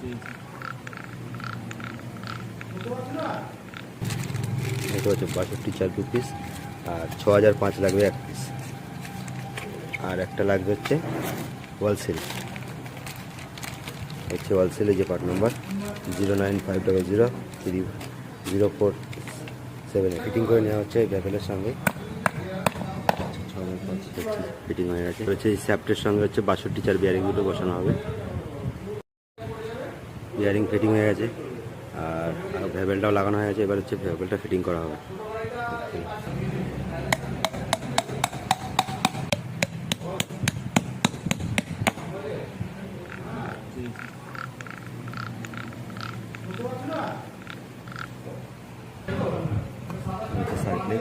এটা হচ্ছে 62 4 পিস, আর 6005 লাগবে এক পিস। আর একটা লাগবে হচ্ছে ওয়ালসেল, হচ্ছে ওয়ালসেলের যে পার্ট নাম্বার 095003004 ফিটিং করে নেওয়া হচ্ছে ভ্যাভেলের সঙ্গে। ফিটিং হয়ে গেছে। হচ্ছে এই স্যাপ্টের সঙ্গে হচ্ছে 62 4 বিয়ারিংগুলো বসানো হবে। বিয়ারিং ফিটিং হয়ে গেছে, আর ভ্যাভেলটাও লাগানো হয়ে গেছে। এবার হচ্ছে ভ্যাভেলটা ফিটিং করা হবে। সাইকেল